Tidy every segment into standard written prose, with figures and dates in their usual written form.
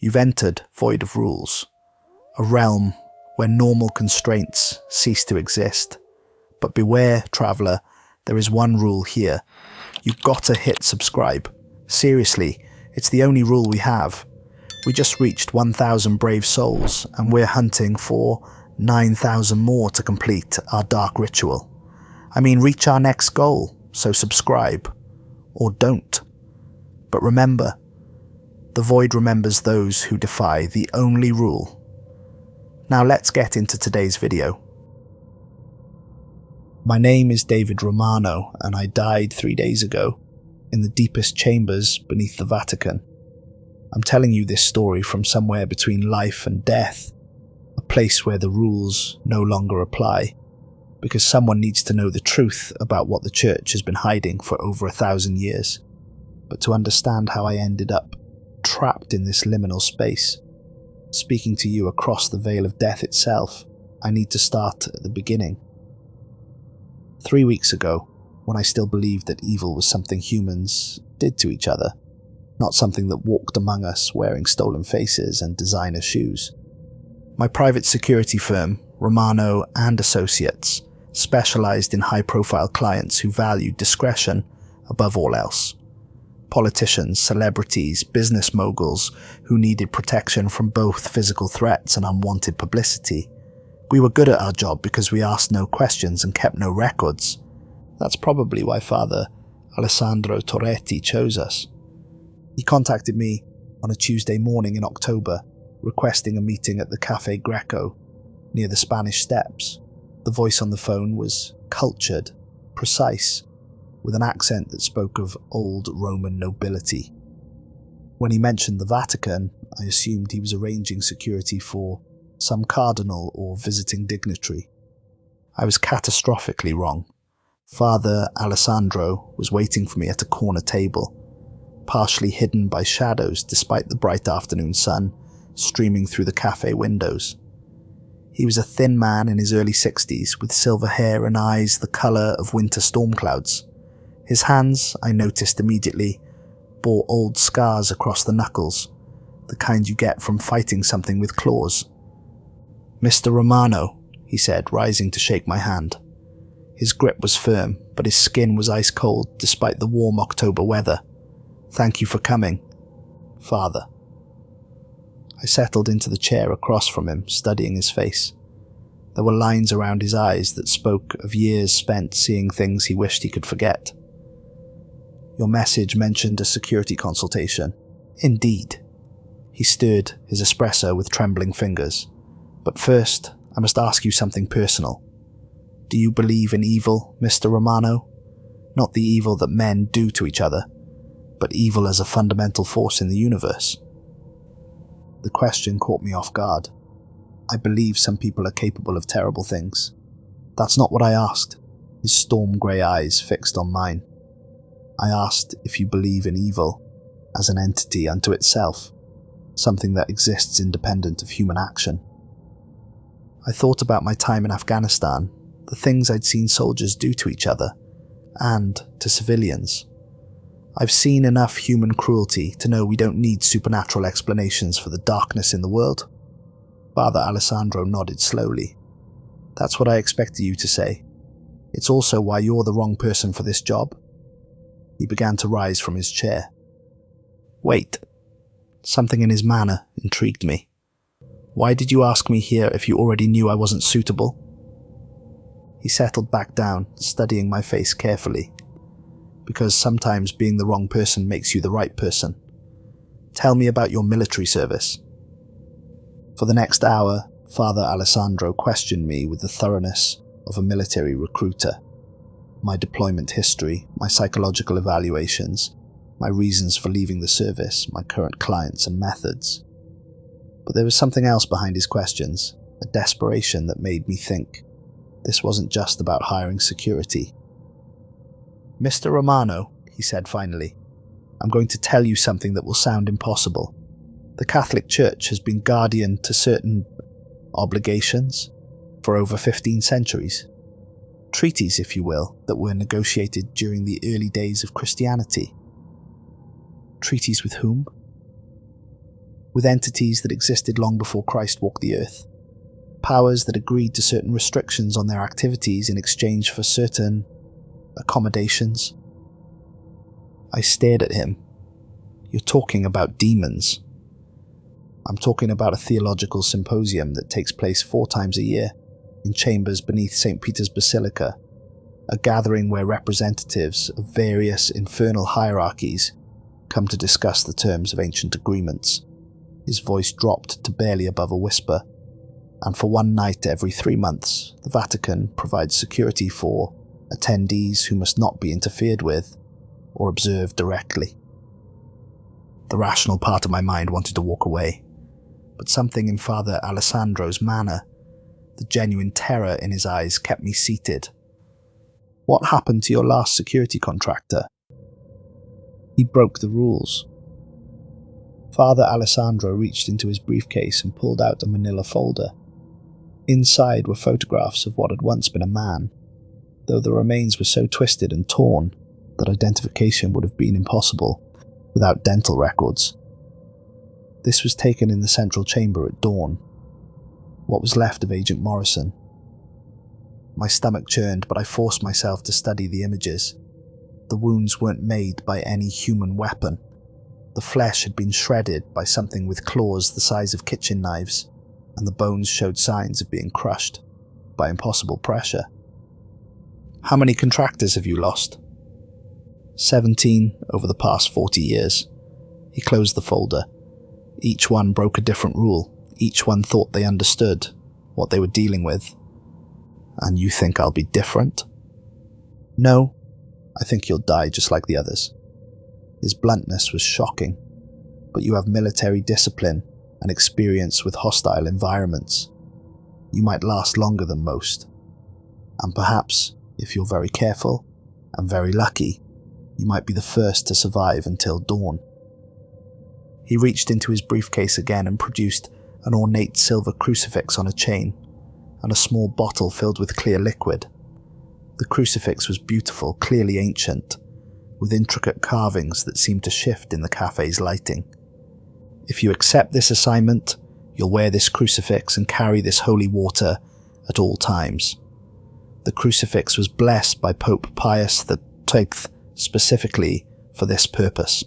You've entered void of rules, a realm where normal constraints cease to exist. But beware, traveller, there is one rule here. You've got to hit subscribe. Seriously, it's the only rule we have. We just reached 1,000 brave souls, and we're hunting for 9,000 more to complete our dark ritual. I mean, reach our next goal, so subscribe. Or don't. But remember, the void remembers those who defy the only rule. Now let's get into today's video. My name is David Romano, and I died 3 days ago in the deepest chambers beneath the Vatican. I'm telling you this story from somewhere between life and death, a place where the rules no longer apply, because someone needs to know the truth about what the church has been hiding for over 1,000 years. But to understand how I ended up trapped in this liminal space, speaking to you across the veil of death itself, I need to start at the beginning. 3 weeks ago, when I still believed that evil was something humans did to each other, not something that walked among us wearing stolen faces and designer shoes. My private security firm, Romano and Associates, specialized in high-profile clients who valued discretion above all else. Politicians, celebrities, business moguls who needed protection from both physical threats and unwanted publicity. We were good at our job because we asked no questions and kept no records. That's probably why Father Alessandro Torretti chose us. He contacted me on a Tuesday morning in October, requesting a meeting at the Café Greco near the Spanish Steps. The voice on the phone was cultured, precise, with an accent that spoke of old Roman nobility. When he mentioned the Vatican, I assumed he was arranging security for some cardinal or visiting dignitary. I was catastrophically wrong. Father Alessandro was waiting for me at a corner table, partially hidden by shadows despite the bright afternoon sun streaming through the cafe windows. He was a thin man in his early 60s with silver hair and eyes the colour of winter storm clouds. His hands, I noticed immediately, bore old scars across the knuckles, the kind you get from fighting something with claws. "Mr. Romano," he said, rising to shake my hand. His grip was firm, but his skin was ice cold despite the warm October weather. "Thank you for coming, Father." I settled into the chair across from him, studying his face. There were lines around his eyes that spoke of years spent seeing things he wished he could forget. "Your message mentioned a security consultation." "Indeed." He stirred his espresso with trembling fingers. "But first, I must ask you something personal. Do you believe in evil, Mr. Romano? Not the evil that men do to each other, but evil as a fundamental force in the universe." The question caught me off guard. I believe some people are capable of terrible things. That's not what I asked, his storm grey eyes fixed on mine. I asked if you believe in evil as an entity unto itself, something that exists independent of human action. I thought about my time in Afghanistan, the things I'd seen soldiers do to each other, and to civilians. I've seen enough human cruelty to know we don't need supernatural explanations for the darkness in the world. Father Alessandro nodded slowly. "That's what I expected you to say. It's also why you're the wrong person for this job." He began to rise from his chair. "Wait." Something in his manner intrigued me. "Why did you ask me here if you already knew I wasn't suitable?" He settled back down, studying my face carefully. "Because sometimes being the wrong person makes you the right person. Tell me about your military service." For the next hour, Father Alessandro questioned me with the thoroughness of a military recruiter. My deployment history, my psychological evaluations, my reasons for leaving the service, my current clients and methods. But there was something else behind his questions, a desperation that made me think this wasn't just about hiring security. "Mr. Romano," he said finally, "I'm going to tell you something that will sound impossible. The Catholic Church has been guardian to certain obligations for over 15 centuries. Treaties, if you will, that were negotiated during the early days of Christianity." "Treaties with whom?" with entities that existed long before Christ walked the earth, powers that agreed to certain restrictions on their activities in exchange for certain accommodations. I stared at him. You're talking about demons. I'm talking about a theological symposium that takes place 4 times a year in chambers beneath St. Peter's Basilica, a gathering where representatives of various infernal hierarchies come to discuss the terms of ancient agreements. His voice dropped to barely above a whisper, and for one night every 3 months, the Vatican provides security for attendees who must not be interfered with or observed directly. The rational part of my mind wanted to walk away, but something in Father Alessandro's manner, the genuine terror in his eyes, kept me seated. What happened to your last security contractor? He broke the rules. Father Alessandro reached into his briefcase and pulled out a manila folder. Inside were photographs of what had once been a man, though the remains were so twisted and torn that identification would have been impossible without dental records. This was taken in the central chamber at dawn, what was left of Agent Morrison. My stomach churned, but I forced myself to study the images. The wounds weren't made by any human weapon. The flesh had been shredded by something with claws the size of kitchen knives, and the bones showed signs of being crushed by impossible pressure. How many contractors have you lost? 17 over the past 40 years. He closed the folder. Each one broke a different rule. Each one thought they understood what they were dealing with. And you think I'll be different? No, I think you'll die just like the others. His bluntness was shocking, but you have military discipline and experience with hostile environments. You might last longer than most. And perhaps, if you're very careful and very lucky, you might be the first to survive until dawn. He reached into his briefcase again and produced an ornate silver crucifix on a chain and a small bottle filled with clear liquid. The crucifix was beautiful, clearly ancient, with intricate carvings that seemed to shift in the cafe's lighting. If you accept this assignment, you'll wear this crucifix and carry this holy water at all times. The crucifix was blessed by Pope Pius XII specifically for this purpose.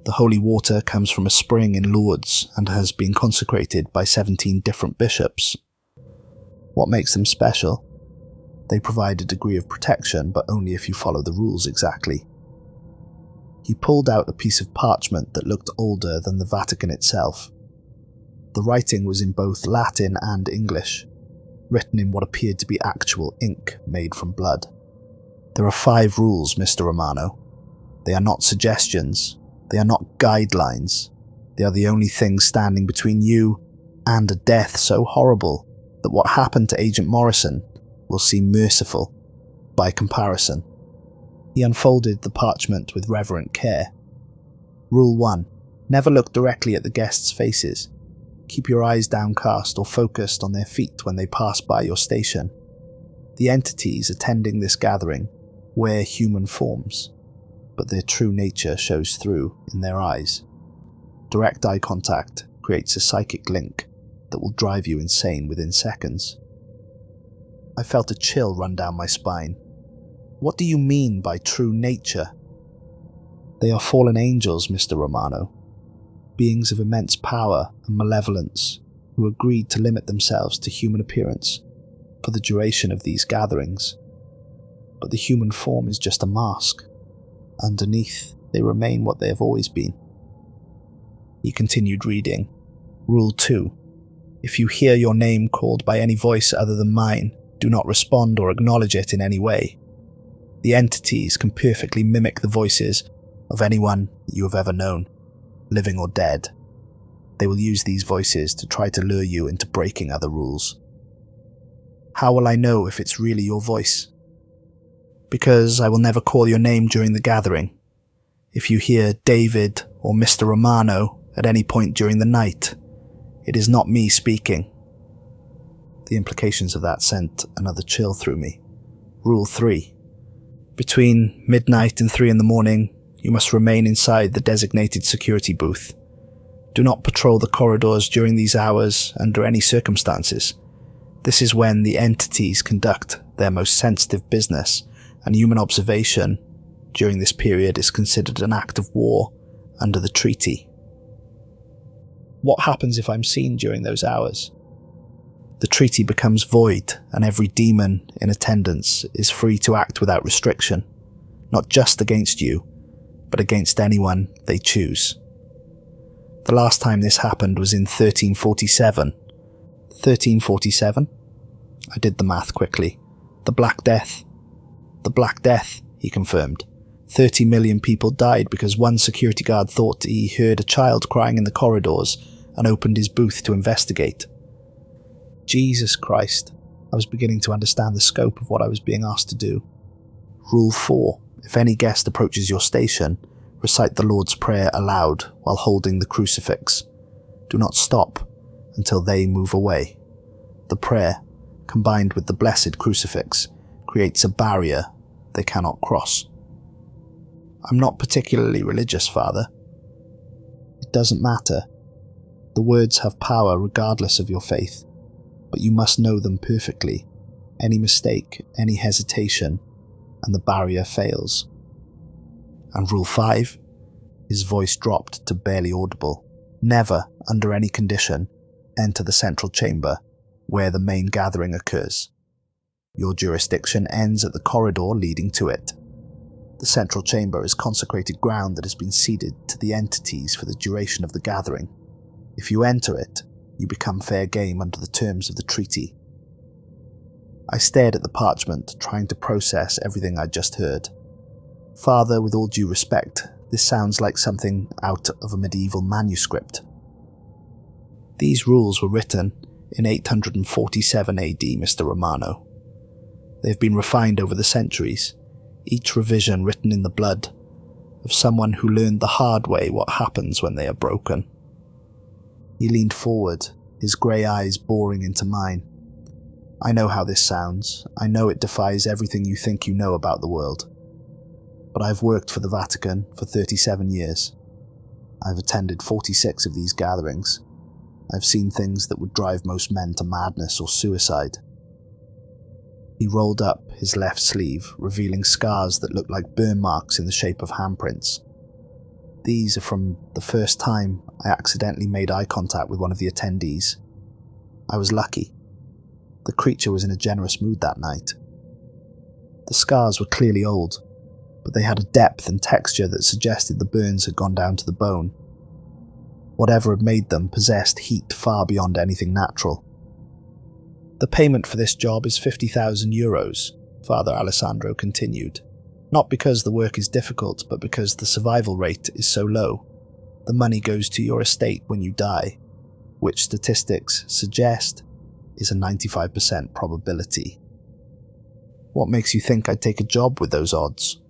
The holy water comes from a spring in Lourdes and has been consecrated by 17 different bishops. What makes them special? They provide a degree of protection, but only if you follow the rules exactly. He pulled out a piece of parchment that looked older than the Vatican itself. The writing was in both Latin and English, written in what appeared to be actual ink made from blood. There are 5 rules, Mr. Romano. They are not suggestions. They are not guidelines. They are the only thing standing between you and a death so horrible that what happened to Agent Morrison will seem merciful by comparison. He unfolded the parchment with reverent care. Rule 1. Never look directly at the guests' faces. Keep your eyes downcast or focused on their feet when they pass by your station. The entities attending this gathering wear human forms, but their true nature shows through in their eyes. Direct eye contact creates a psychic link that will drive you insane within seconds. I felt a chill run down my spine. What do you mean by true nature? They are fallen angels, Mr. Romano. Beings of immense power and malevolence who agreed to limit themselves to human appearance for the duration of these gatherings. But the human form is just a mask. Underneath, they remain what they have always been. He continued reading. Rule 2. If you hear your name called by any voice other than mine, do not respond or acknowledge it in any way. The entities can perfectly mimic the voices of anyone you have ever known, living or dead. They will use these voices to try to lure you into breaking other rules. How will I know if it's really your voice? Because I will never call your name during the gathering. If you hear David or Mr. Romano at any point during the night, it is not me speaking. The implications of that sent another chill through me. Rule 3. Between midnight and 3 in the morning, you must remain inside the designated security booth. Do not patrol the corridors during these hours under any circumstances. This is when the entities conduct their most sensitive business, and human observation during this period is considered an act of war under the treaty. What happens if I'm seen during those hours? The treaty becomes void, and every demon in attendance is free to act without restriction, not just against you, but against anyone they choose. The last time this happened was in 1347. 1347? I did the math quickly. The Black Death. The Black Death, he confirmed. 30 million people died because one security guard thought he heard a child crying in the corridors and opened his booth to investigate. Jesus Christ, I was beginning to understand the scope of what I was being asked to do. Rule 4. If any guest approaches your station, recite the Lord's Prayer aloud while holding the crucifix. Do not stop until they move away. The prayer, combined with the blessed crucifix, creates a barrier they cannot cross. I'm not particularly religious, Father. It doesn't matter. The words have power regardless of your faith, but you must know them perfectly. Any mistake, any hesitation, and the barrier fails. And Rule 5? His voice dropped to barely audible. Never, under any condition, enter the central chamber where the main gathering occurs. Your jurisdiction ends at the corridor leading to it. The central chamber is consecrated ground that has been ceded to the entities for the duration of the gathering. If you enter it, you become fair game under the terms of the treaty. I stared at the parchment, trying to process everything I'd just heard. Father, with all due respect, this sounds like something out of a medieval manuscript. These rules were written in 847 AD, Mr. Romano. They have been refined over the centuries, each revision written in the blood of someone who learned the hard way what happens when they are broken. He leaned forward, his grey eyes boring into mine. I know how this sounds. I know it defies everything you think you know about the world. But I've worked for the Vatican for 37 years. I've attended 46 of these gatherings. I've seen things that would drive most men to madness or suicide. He rolled up his left sleeve, revealing scars that looked like burn marks in the shape of handprints. These are from the first time I accidentally made eye contact with one of the attendees. I was lucky. The creature was in a generous mood that night. The scars were clearly old, but they had a depth and texture that suggested the burns had gone down to the bone. Whatever had made them possessed heat far beyond anything natural. The payment for this job is 50,000 euros, Father Alessandro continued. Not because the work is difficult, but because the survival rate is so low. The money goes to your estate when you die, which statistics suggest is a 95% probability. What makes you think I'd take a job with those odds?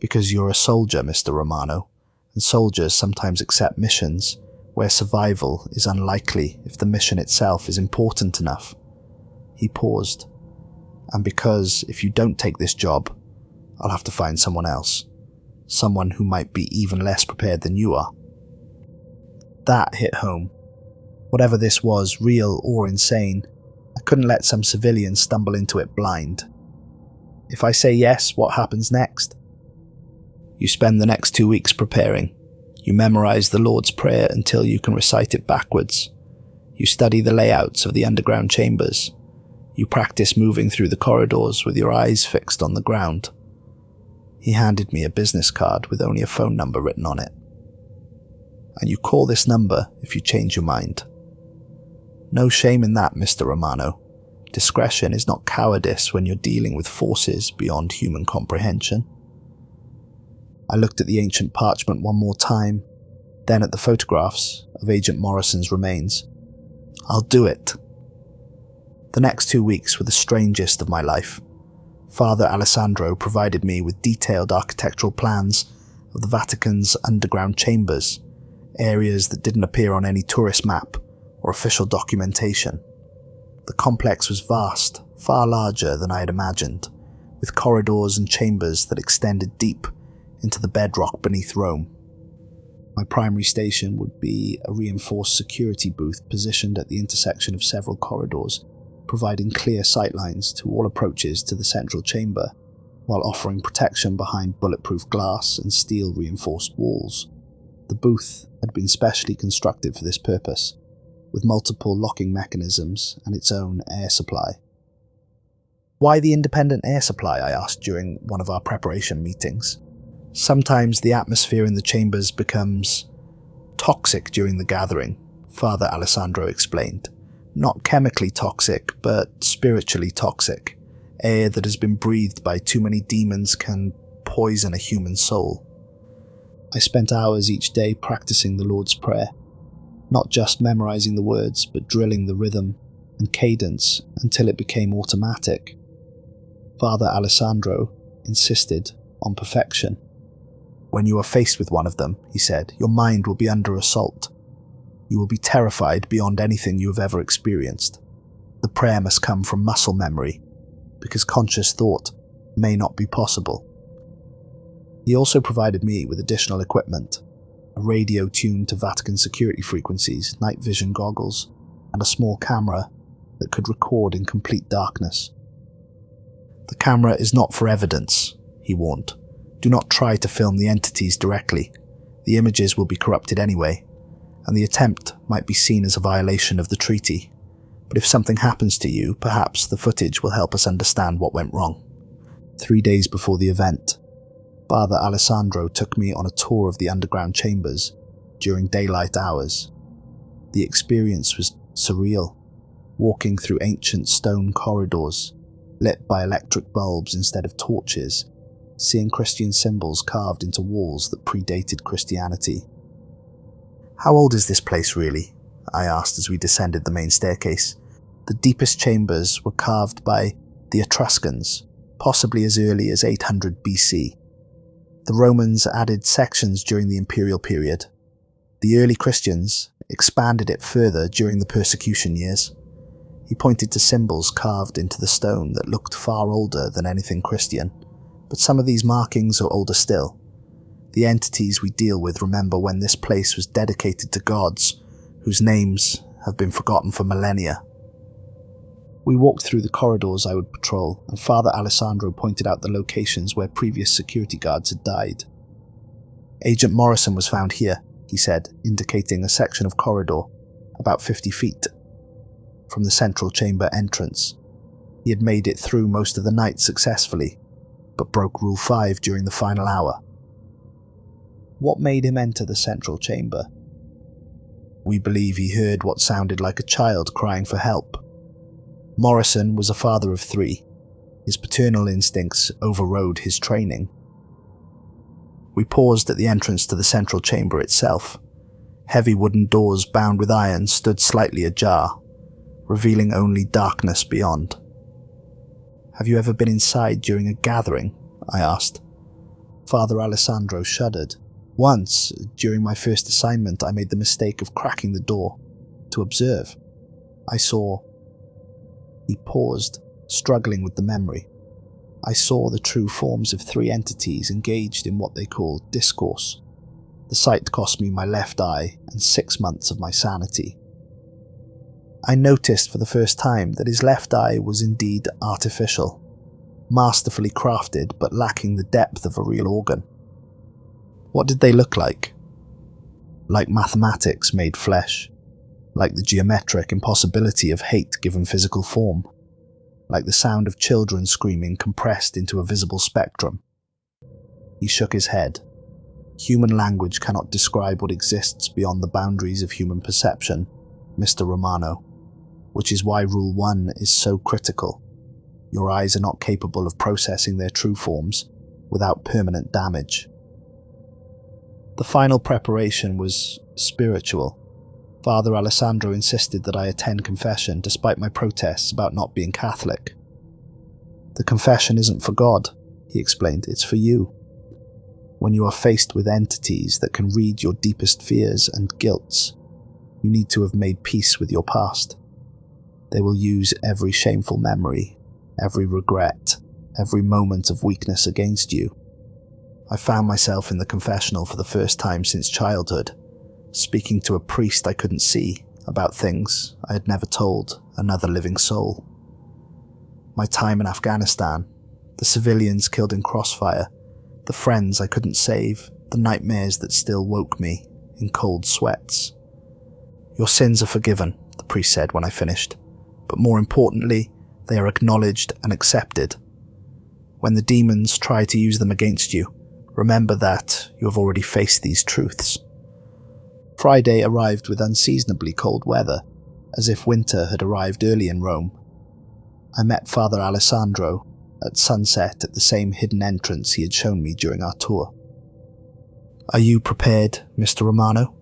Because you're a soldier, Mr. Romano, and soldiers sometimes accept missions where survival is unlikely if the mission itself is important enough. He paused. And because if you don't take this job, I'll have to find someone else. Someone who might be even less prepared than you are. That hit home. Whatever this was, real or insane, I couldn't let some civilian stumble into it blind. If I say yes, what happens next? You spend the next 2 weeks preparing. You memorize the Lord's Prayer until you can recite it backwards. You study the layouts of the underground chambers. You practice moving through the corridors with your eyes fixed on the ground. He handed me a business card with only a phone number written on it. And you call this number if you change your mind. No shame in that, Mr. Romano. Discretion is not cowardice when you're dealing with forces beyond human comprehension. I looked at the ancient parchment one more time, then at the photographs of Agent Morrison's remains. I'll do it. The next 2 weeks were the strangest of my life. Father Alessandro provided me with detailed architectural plans of the Vatican's underground chambers, areas that didn't appear on any tourist map or official documentation. The complex was vast, far larger than I had imagined, with corridors and chambers that extended deep into the bedrock beneath Rome. My primary station would be a reinforced security booth positioned at the intersection of several corridors, providing clear sightlines to all approaches to the central chamber, while offering protection behind bulletproof glass and steel-reinforced walls. The booth had been specially constructed for this purpose, with multiple locking mechanisms and its own air supply. "Why the independent air supply?" I asked during one of our preparation meetings. "Sometimes the atmosphere in the chambers becomes toxic during the gathering," Father Alessandro explained. "Not chemically toxic, but spiritually toxic. Air that has been breathed by too many demons can poison a human soul." I spent hours each day practicing the Lord's Prayer, not just memorizing the words, but drilling the rhythm and cadence until it became automatic. Father Alessandro insisted on perfection. "When you are faced with one of them," he said, "your mind will be under assault. You will be terrified beyond anything you have ever experienced. The prayer must come from muscle memory, because conscious thought may not be possible." He also provided me with additional equipment, a radio tuned to Vatican security frequencies, night vision goggles, and a small camera that could record in complete darkness. "The camera is not for evidence," he warned. "Do not try to film the entities directly. The images will be corrupted anyway, and the attempt might be seen as a violation of the treaty. But if something happens to you, perhaps the footage will help us understand what went wrong." 3 days before the event, Father Alessandro took me on a tour of the underground chambers during daylight hours. The experience was surreal, walking through ancient stone corridors, lit by electric bulbs instead of torches, seeing Christian symbols carved into walls that predated Christianity. "How old is this place really?" I asked as we descended the main staircase. The deepest chambers were carved by the Etruscans, possibly as early as 800 BC. The Romans added sections during the imperial period. The early Christians expanded it further during the persecution years. He pointed to symbols carved into the stone that looked far older than anything Christian, but some of these markings are older still. The entities we deal with remember when this place was dedicated to gods whose names have been forgotten for millennia. We walked through the corridors I would patrol, and Father Alessandro pointed out the locations where previous security guards had died. "Agent Morrison was found here," he said, indicating a section of corridor about 50 feet from the central chamber entrance. He had made it through most of the night successfully, but broke Rule 5 during the final hour. "What made him enter the central chamber?" "We believe he heard what sounded like a child crying for help. Morrison was a father of 3. His paternal instincts overrode his training." We paused at the entrance to the central chamber itself. Heavy wooden doors bound with iron stood slightly ajar, revealing only darkness beyond. "Have you ever been inside during a gathering?" I asked. Father Alessandro shuddered. "Once, during my first assignment, I made the mistake of cracking the door to observe. I saw..." He paused, struggling with the memory. "I saw the true forms of 3 entities engaged in what they call discourse. The sight cost me my left eye and 6 months of my sanity." I noticed for the first time that his left eye was indeed artificial, masterfully crafted but lacking the depth of a real organ. "What did they look like?" "Like mathematics made flesh. Like the geometric impossibility of hate given physical form. Like the sound of children screaming compressed into a visible spectrum." He shook his head. "Human language cannot describe what exists beyond the boundaries of human perception, Mr. Romano, which is why Rule 1 is so critical. Your eyes are not capable of processing their true forms without permanent damage." The final preparation was spiritual. Father Alessandro insisted that I attend confession despite my protests about not being Catholic. "The confession isn't for God," he explained, "it's for you. When you are faced with entities that can read your deepest fears and guilts, you need to have made peace with your past. They will use every shameful memory, every regret, every moment of weakness against you. I found myself in the confessional for the first time since childhood, speaking to a priest I couldn't see about things I had never told another living soul. My time in Afghanistan, the civilians killed in crossfire, the friends I couldn't save, the nightmares that still woke me in cold sweats. "Your sins are forgiven," the priest said when I finished, "but more importantly, they are acknowledged and accepted. When the demons try to use them against you, remember that you have already faced these truths." Friday arrived with unseasonably cold weather, as if winter had arrived early in Rome. I met Father Alessandro at sunset at the same hidden entrance he had shown me during our tour. "Are you prepared, Mr. Romano?"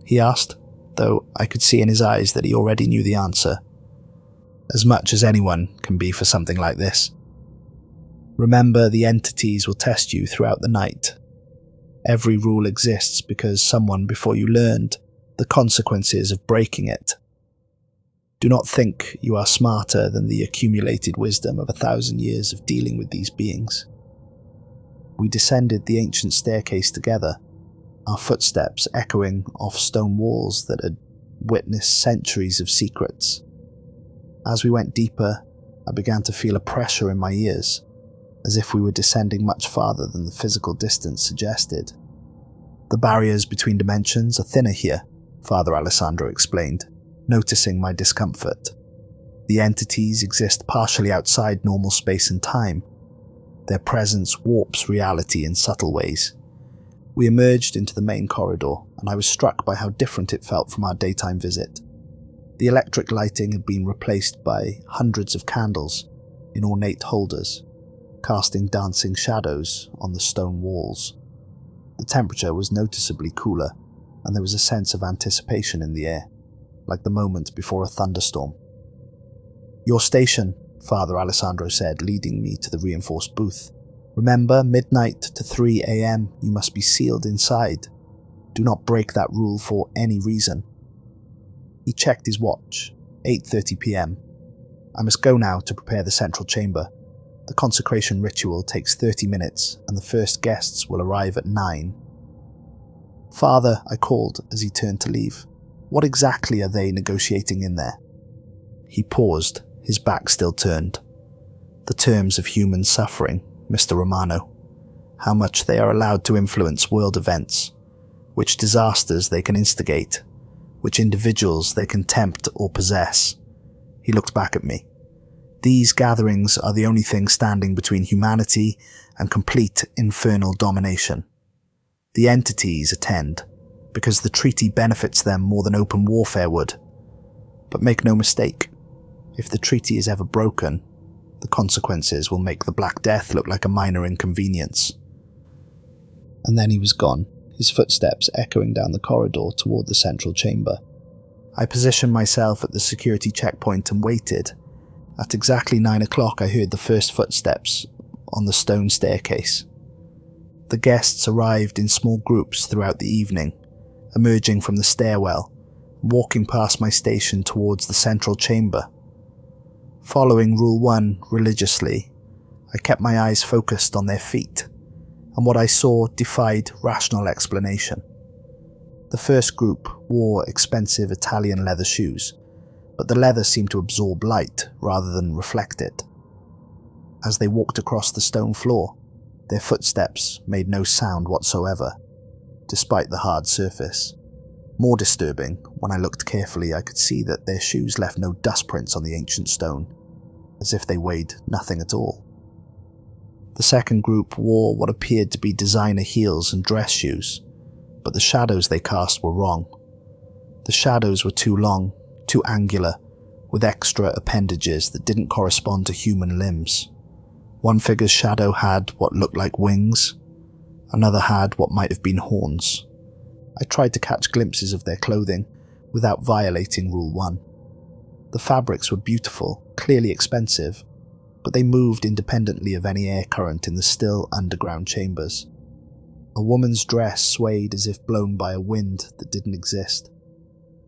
he asked, though I could see in his eyes that he already knew the answer. As much as anyone can be for something like this. "Remember, the entities will test you throughout the night. Every rule exists because someone before you learned the consequences of breaking it. Do not think you are smarter than the accumulated wisdom of 1,000 years of dealing with these beings." We descended the ancient staircase together, our footsteps echoing off stone walls that had witnessed centuries of secrets. As we went deeper, I began to feel a pressure in my ears, as if we were descending much farther than the physical distance suggested. "The barriers between dimensions are thinner here," Father Alessandro explained, noticing my discomfort. "The entities exist partially outside normal space and time. Their presence warps reality in subtle ways." We emerged into the main corridor, and I was struck by how different it felt from our daytime visit. The electric lighting had been replaced by hundreds of candles in ornate holders, casting dancing shadows on the stone walls. The temperature was noticeably cooler, and there was a sense of anticipation in the air, like the moment before a thunderstorm. "Your station," Father Alessandro said, leading me to the reinforced booth. "Remember, midnight to 3 a.m. you must be sealed inside. Do not break that rule for any reason." He checked his watch. 8:30 p.m. "I must go now to prepare the central chamber. The consecration ritual takes 30 minutes, and the first guests will arrive at 9. "Father," I called as he turned to leave. "What exactly are they negotiating in there?" He paused, his back still turned. "The terms of human suffering, Mr. Romano. How much they are allowed to influence world events, which disasters they can instigate, which individuals they can tempt or possess." He looked back at me. "These gatherings are the only thing standing between humanity and complete infernal domination. The entities attend, because the treaty benefits them more than open warfare would. But make no mistake, if the treaty is ever broken, the consequences will make the Black Death look like a minor inconvenience." And then he was gone, his footsteps echoing down the corridor toward the central chamber. I positioned myself at the security checkpoint and waited. At exactly 9 o'clock I heard the first footsteps on the stone staircase. The guests arrived in small groups throughout the evening, emerging from the stairwell, walking past my station towards the central chamber. Following Rule 1 religiously, I kept my eyes focused on their feet, and what I saw defied rational explanation. The first group wore expensive Italian leather shoes, but the leather seemed to absorb light rather than reflect it. As they walked across the stone floor, their footsteps made no sound whatsoever, despite the hard surface. More disturbing, when I looked carefully, I could see that their shoes left no dust prints on the ancient stone, as if they weighed nothing at all. The second group wore what appeared to be designer heels and dress shoes, but the shadows they cast were wrong. The shadows were too long, too angular, with extra appendages that didn't correspond to human limbs. One figure's shadow had what looked like wings, another had what might have been horns. I tried to catch glimpses of their clothing without violating Rule 1. The fabrics were beautiful, clearly expensive, but they moved independently of any air current in the still underground chambers. A woman's dress swayed as if blown by a wind that didn't exist.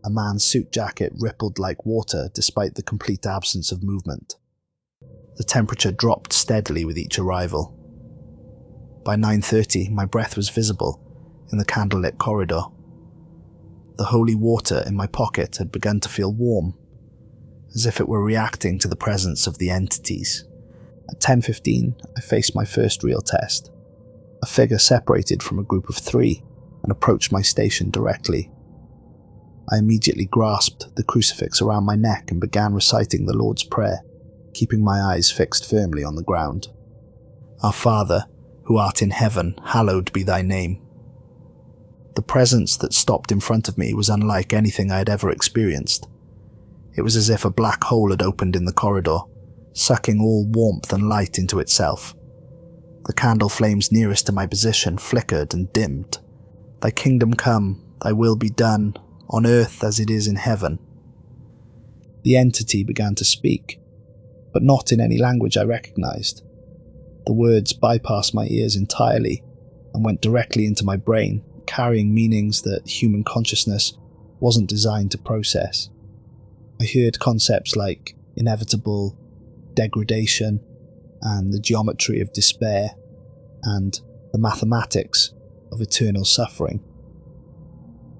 A man's suit jacket rippled like water despite the complete absence of movement. The temperature dropped steadily with each arrival. By 9:30, my breath was visible in the candlelit corridor. The holy water in my pocket had begun to feel warm, as if it were reacting to the presence of the entities. At 10:15, I faced my first real test. A figure separated from a group of 3 and approached my station directly. I immediately grasped the crucifix around my neck and began reciting the Lord's Prayer, keeping my eyes fixed firmly on the ground. Our Father, who art in heaven, hallowed be thy name. The presence that stopped in front of me was unlike anything I had ever experienced. It was as if a black hole had opened in the corridor, sucking all warmth and light into itself. The candle flames nearest to my position flickered and dimmed. Thy kingdom come, thy will be done, on earth as it is in heaven. The entity began to speak, but not in any language I recognized. The words bypassed my ears entirely and went directly into my brain, carrying meanings that human consciousness wasn't designed to process. I heard concepts like inevitable, degradation, and the geometry of despair, and the mathematics of eternal suffering.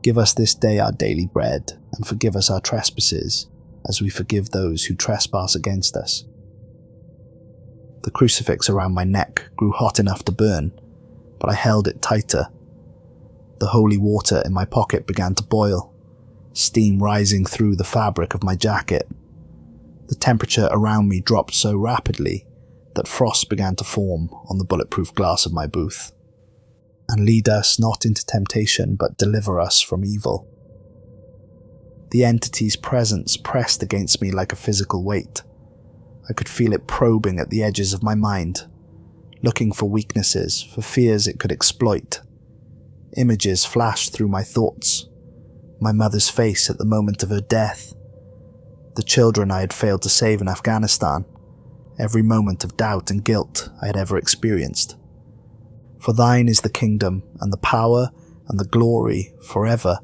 Give us this day our daily bread, and forgive us our trespasses, as we forgive those who trespass against us. The crucifix around my neck grew hot enough to burn, but I held it tighter. The holy water in my pocket began to boil, steam rising through the fabric of my jacket. The temperature around me dropped so rapidly that frost began to form on the bulletproof glass of my booth. And lead us not into temptation, but deliver us from evil. The entity's presence pressed against me like a physical weight. I could feel it probing at the edges of my mind, looking for weaknesses, for fears it could exploit. Images flashed through my thoughts. My mother's face at the moment of her death. The children I had failed to save in Afghanistan. Every moment of doubt and guilt I had ever experienced. For thine is the kingdom, and the power, and the glory, forever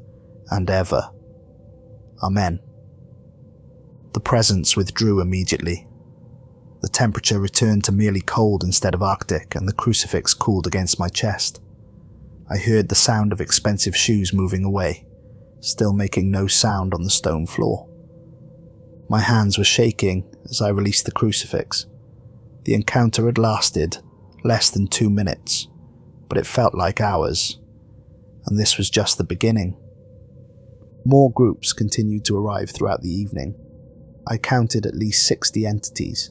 and ever. Amen. The presence withdrew immediately. The temperature returned to merely cold instead of arctic, and the crucifix cooled against my chest. I heard the sound of expensive shoes moving away, still making no sound on the stone floor. My hands were shaking as I released the crucifix. The encounter had lasted less than 2 minutes, but it felt like hours, and this was just the beginning. More groups continued to arrive throughout the evening. I counted at least 60 entities,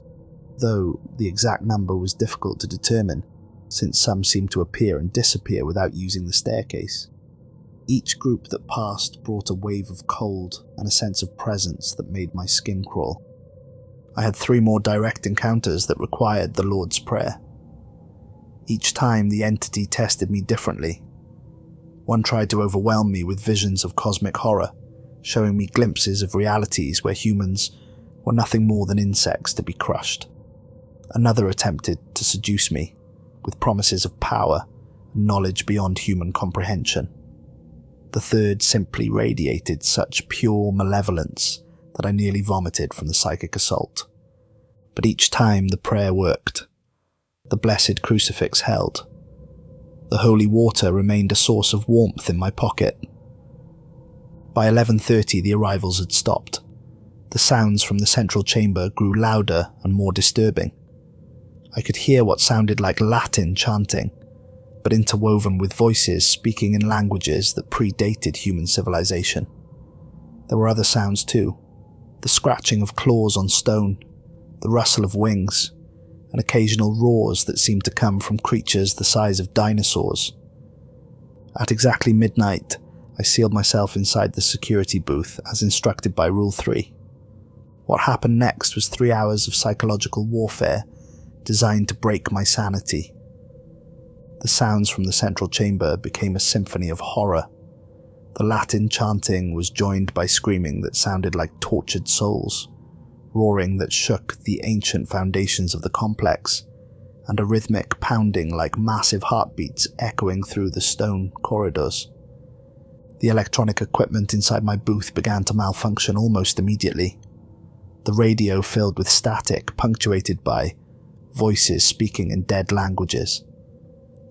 though the exact number was difficult to determine, since some seemed to appear and disappear without using the staircase. Each group that passed brought a wave of cold and a sense of presence that made my skin crawl. I had 3 more direct encounters that required the Lord's Prayer. Each time the entity tested me differently. One tried to overwhelm me with visions of cosmic horror, showing me glimpses of realities where humans were nothing more than insects to be crushed. Another attempted to seduce me with promises of power and knowledge beyond human comprehension. The third simply radiated such pure malevolence that I nearly vomited from the psychic assault. But each time the prayer worked. The blessed crucifix held. The holy water remained a source of warmth in my pocket. By 11:30 the arrivals had stopped. The sounds from the central chamber grew louder and more disturbing. I could hear what sounded like Latin chanting, but interwoven with voices speaking in languages that predated human civilization. There were other sounds too, the scratching of claws on stone, the rustle of wings, and occasional roars that seemed to come from creatures the size of dinosaurs. At exactly midnight, I sealed myself inside the security booth as instructed by Rule 3. What happened next was 3 hours of psychological warfare designed to break my sanity. The sounds from the central chamber became a symphony of horror. The Latin chanting was joined by screaming that sounded like tortured souls, roaring that shook the ancient foundations of the complex, and a rhythmic pounding like massive heartbeats echoing through the stone corridors. The electronic equipment inside my booth began to malfunction almost immediately. The radio filled with static, punctuated by voices speaking in dead languages.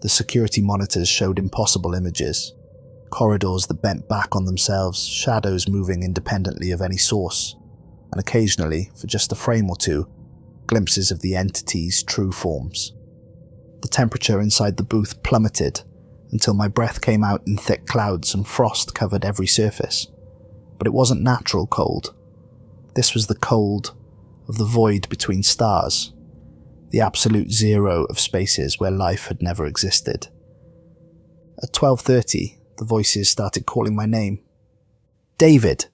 The security monitors showed impossible images. Corridors that bent back on themselves, shadows moving independently of any source, and occasionally, for just a frame or two, glimpses of the entity's true forms. The temperature inside the booth plummeted until my breath came out in thick clouds and frost covered every surface. But it wasn't natural cold. This was the cold of the void between stars, the absolute zero of spaces where life had never existed. At 12:30, the voices started calling my name. David!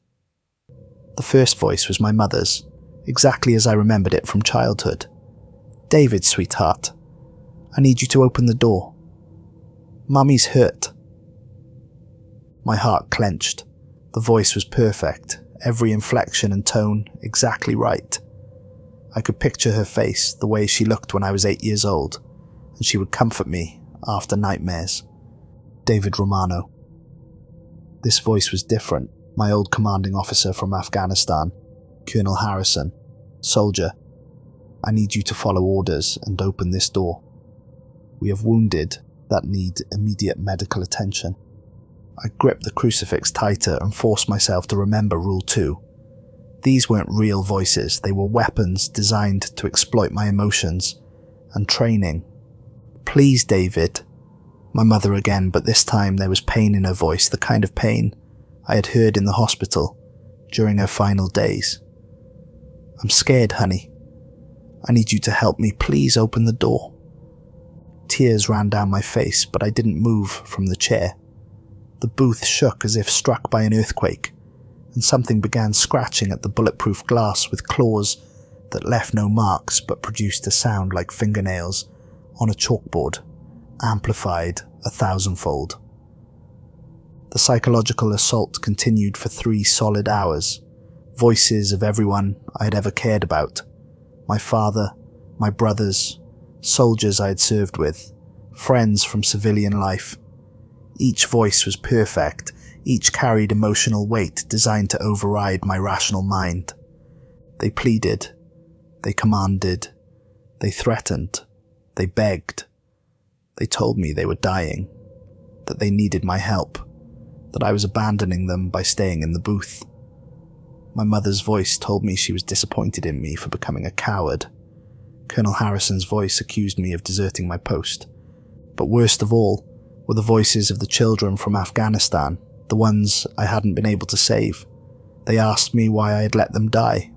The first voice was my mother's, exactly as I remembered it from childhood. David, sweetheart, I need you to open the door. Mummy's hurt. My heart clenched. The voice was perfect, every inflection and tone exactly right. I could picture her face, the way she looked when I was 8 years old, and she would comfort me after nightmares. David Romano. This voice was different. My old commanding officer from Afghanistan, Colonel Harrison. Soldier, I need you to follow orders and open this door. We have wounded that need immediate medical attention. I gripped the crucifix tighter and forced myself to remember Rule 2. These weren't real voices, they were weapons designed to exploit my emotions and training. Please, David. My mother again, but this time there was pain in her voice, the kind of pain I had heard in the hospital during her final days. I'm scared, honey. I need you to help me. Please open the door. Tears ran down my face, but I didn't move from the chair. The booth shook as if struck by an earthquake, and something began scratching at the bulletproof glass with claws that left no marks but produced a sound like fingernails on a chalkboard, amplified 1,000-fold. The psychological assault continued for 3 solid hours. Voices of everyone I had ever cared about. My father, my brothers, soldiers I had served with, friends from civilian life. Each voice was perfect. Each carried emotional weight designed to override my rational mind. They pleaded. They commanded. They threatened. They begged. They told me they were dying, that they needed my help, that I was abandoning them by staying in the booth. My mother's voice told me she was disappointed in me for becoming a coward. Colonel Harrison's voice accused me of deserting my post. But worst of all were the voices of the children from Afghanistan, the ones I hadn't been able to save. They asked me why I had let them die,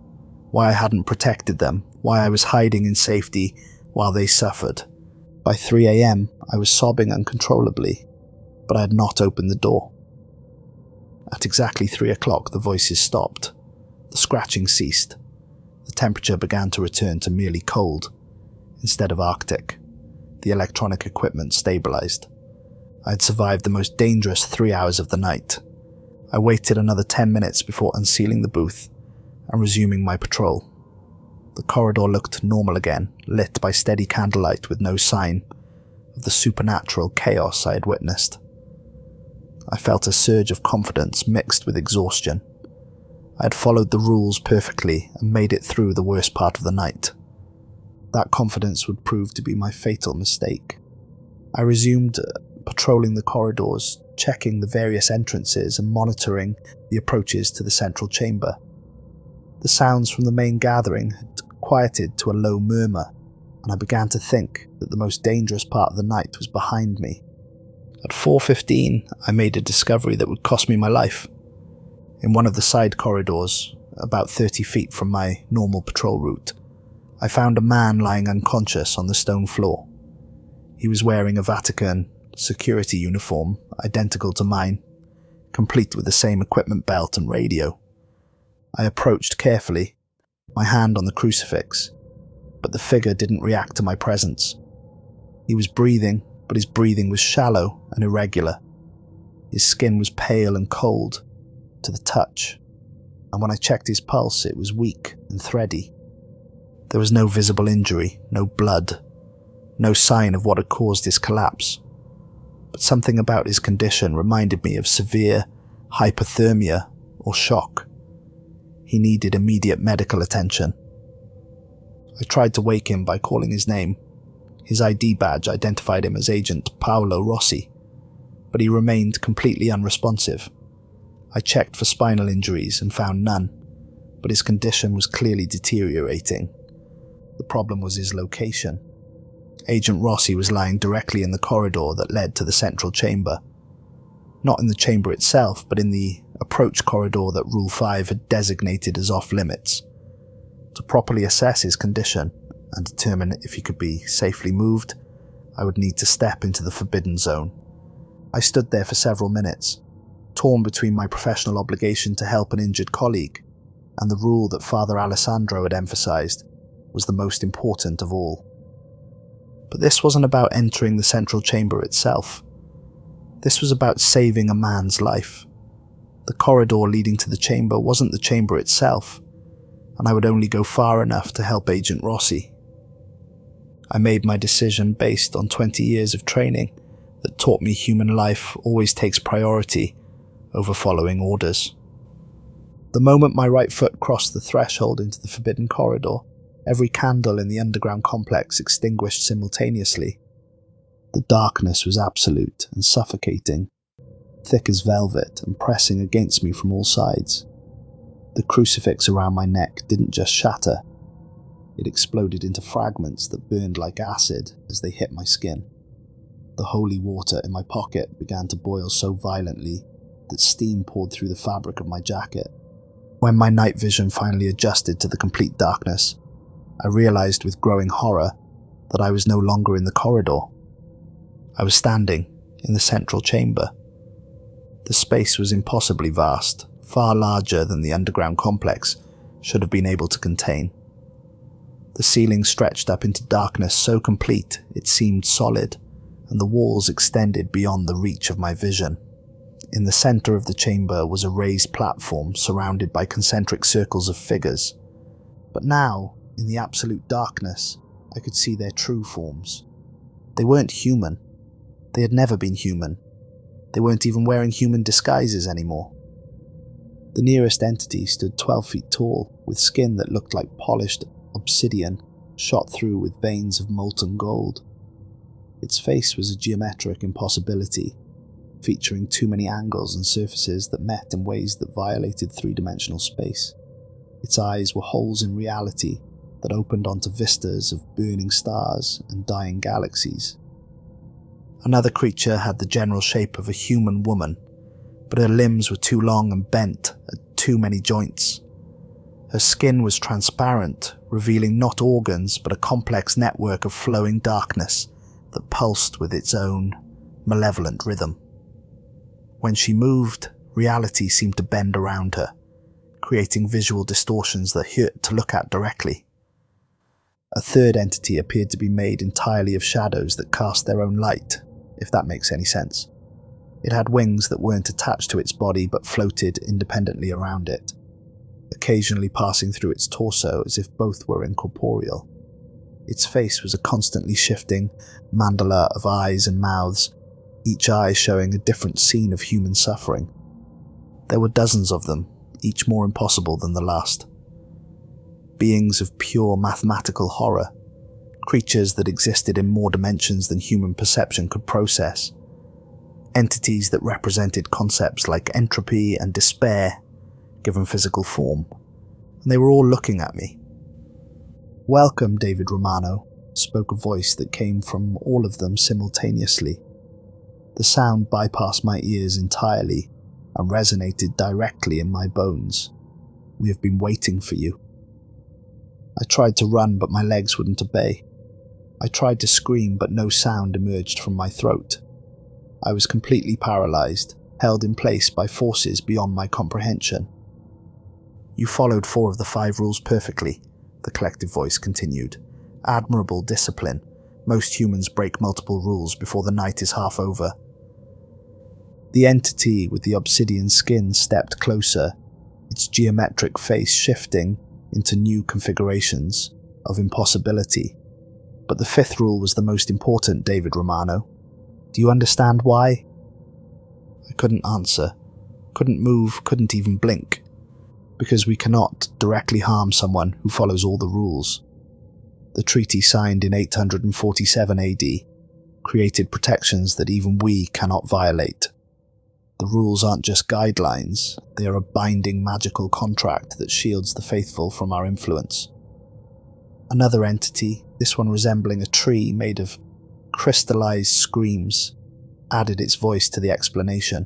why I hadn't protected them, why I was hiding in safety while they suffered. By 3 a.m, I was sobbing uncontrollably, but I had not opened the door. At exactly 3 o'clock, the voices stopped. The scratching ceased. The temperature began to return to merely cold, instead of Arctic. The electronic equipment stabilized. I had survived the most dangerous 3 hours of the night. I waited another 10 minutes before unsealing the booth and resuming my patrol. The corridor looked normal again, lit by steady candlelight with no sign of the supernatural chaos I had witnessed. I felt a surge of confidence mixed with exhaustion. I had followed the rules perfectly and made it through the worst part of the night. That confidence would prove to be my fatal mistake. I resumed patrolling the corridors, checking the various entrances and monitoring the approaches to the central chamber. The sounds from the main gathering had quieted to a low murmur, and I began to think that the most dangerous part of the night was behind me. At 4:15, I made a discovery that would cost me my life. In one of the side corridors, about 30 feet from my normal patrol route, I found a man lying unconscious on the stone floor. He was wearing a Vatican security uniform identical to mine, complete with the same equipment belt and radio. I approached carefully, my hand on the crucifix, but the figure didn't react to my presence. He was breathing, but his breathing was shallow and irregular. His skin was pale and cold to the touch, and when I checked his pulse, it was weak and thready. There was no visible injury, no blood, no sign of what had caused his collapse, but something about his condition reminded me of severe hypothermia or shock. He needed immediate medical attention. I tried to wake him by calling his name. His ID badge identified him as Agent Paolo Rossi, but he remained completely unresponsive. I checked for spinal injuries and found none, but his condition was clearly deteriorating. The problem was his location. Agent Rossi was lying directly in the corridor that led to the central chamber. Not in the chamber itself, but in the approach corridor that Rule 5 had designated as off-limits. To properly assess his condition and determine if he could be safely moved, I would need to step into the forbidden zone. I stood there for several minutes, torn between my professional obligation to help an injured colleague and the rule that Father Alessandro had emphasized was the most important of all. But this wasn't about entering the central chamber itself. This was about saving a man's life. The corridor leading to the chamber wasn't the chamber itself, and I would only go far enough to help Agent Rossi. I made my decision based on 20 years of training that taught me human life always takes priority over following orders. The moment my right foot crossed the threshold into the forbidden corridor, every candle in the underground complex extinguished simultaneously. The darkness was absolute and suffocating, thick as velvet and pressing against me from all sides. The crucifix around my neck didn't just shatter, it exploded into fragments that burned like acid as they hit my skin. The holy water in my pocket began to boil so violently that steam poured through the fabric of my jacket. When my night vision finally adjusted to the complete darkness, I realized with growing horror that I was no longer in the corridor. I was standing in the central chamber. The space was impossibly vast, far larger than the underground complex should have been able to contain. The ceiling stretched up into darkness so complete it seemed solid, and the walls extended beyond the reach of my vision. In the center of the chamber was a raised platform surrounded by concentric circles of figures. But now, in the absolute darkness, I could see their true forms. They weren't human. They had never been human. They weren't even wearing human disguises anymore. The nearest entity stood 12 feet tall, with skin that looked like polished obsidian, shot through with veins of molten gold. Its face was a geometric impossibility, featuring too many angles and surfaces that met in ways that violated three-dimensional space. Its eyes were holes in reality that opened onto vistas of burning stars and dying galaxies. Another creature had the general shape of a human woman, but her limbs were too long and bent at too many joints. Her skin was transparent, revealing not organs but a complex network of flowing darkness that pulsed with its own malevolent rhythm. When she moved, reality seemed to bend around her, creating visual distortions that hurt to look at directly. A third entity appeared to be made entirely of shadows that cast their own light, if that makes any sense. It had wings that weren't attached to its body but floated independently around it, occasionally passing through its torso as if both were incorporeal. Its face was a constantly shifting mandala of eyes and mouths, each eye showing a different scene of human suffering. There were dozens of them, each more impossible than the last. Beings of pure mathematical horror, creatures that existed in more dimensions than human perception could process, entities that represented concepts like entropy and despair given physical form, and they were all looking at me. "Welcome, David Romano," spoke a voice that came from all of them simultaneously. The sound bypassed my ears entirely and resonated directly in my bones. "We have been waiting for you." I tried to run, but my legs wouldn't obey. I tried to scream, but no sound emerged from my throat. I was completely paralyzed, held in place by forces beyond my comprehension. "You followed 4 of the 5 rules perfectly," the collective voice continued. "Admirable discipline. Most humans break multiple rules before the night is half over." The entity with the obsidian skin stepped closer, its geometric face shifting into new configurations of impossibility. "But the 5th rule was the most important, David Romano. Do you understand why?" I couldn't answer, couldn't move, couldn't even blink. "Because we cannot directly harm someone who follows all the rules." The treaty signed in 847 AD created protections that even we cannot violate. The rules aren't just guidelines, they are a binding magical contract that shields the faithful from our influence. Another entity, this one resembling a tree made of crystallized screams, added its voice to the explanation.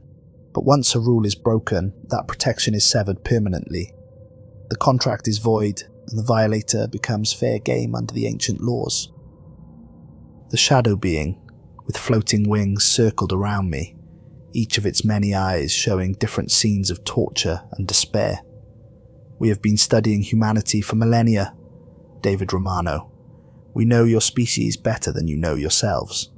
But once a rule is broken, that protection is severed permanently. The contract is void, and the violator becomes fair game under the ancient laws. The shadow being, with floating wings, circled around me, each of its many eyes showing different scenes of torture and despair. We have been studying humanity for millennia, David Romano. We know your species better than you know yourselves.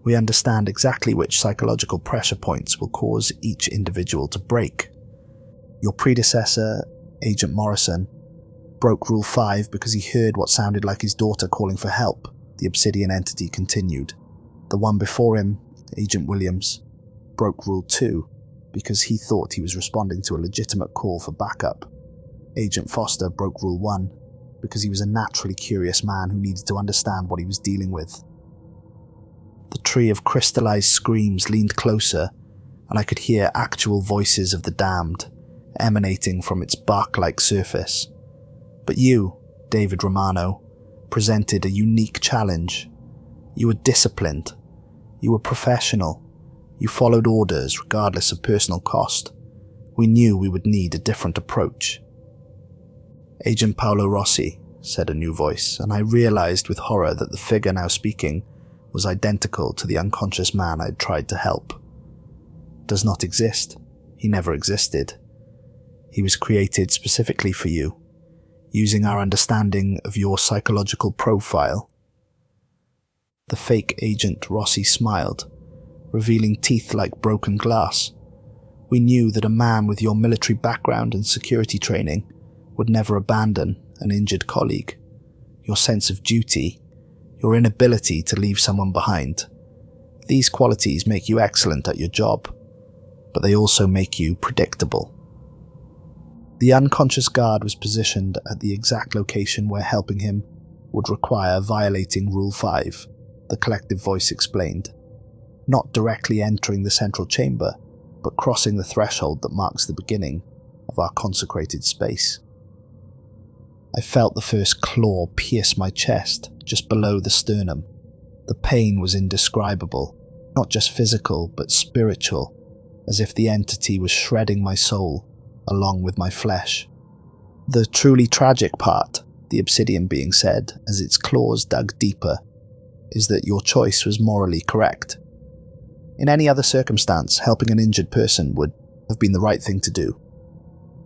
We understand exactly which psychological pressure points will cause each individual to break. Your predecessor, Agent Morrison, broke Rule 5 because he heard what sounded like his daughter calling for help, the Obsidian entity continued. The one before him, Agent Williams, broke Rule 2 because he thought he was responding to a legitimate call for backup. Agent Foster broke Rule 1 because he was a naturally curious man who needed to understand what he was dealing with. The tree of crystallized screams leaned closer, and I could hear actual voices of the damned emanating from its bark-like surface. But you, David Romano, presented a unique challenge. You were disciplined. You were professional. You followed orders regardless of personal cost. We knew we would need a different approach. Agent Paolo Rossi, said a new voice, and I realized with horror that the figure now speaking was identical to the unconscious man I'd tried to help. Does not exist. He never existed. He was created specifically for you, using our understanding of your psychological profile. The fake agent Rossi smiled, revealing teeth like broken glass. We knew that a man with your military background and security training would never abandon an injured colleague. Your sense of duty, your inability to leave someone behind. These qualities make you excellent at your job, but they also make you predictable. The unconscious guard was positioned at the exact location where helping him would require violating Rule 5, the collective voice explained. Not directly entering the central chamber, but crossing the threshold that marks the beginning of our consecrated space. I felt the first claw pierce my chest, just below the sternum. The pain was indescribable, not just physical, but spiritual, as if the entity was shredding my soul, along with my flesh. The truly tragic part, the obsidian being said, as its claws dug deeper, is that your choice was morally correct. In any other circumstance, helping an injured person would have been the right thing to do.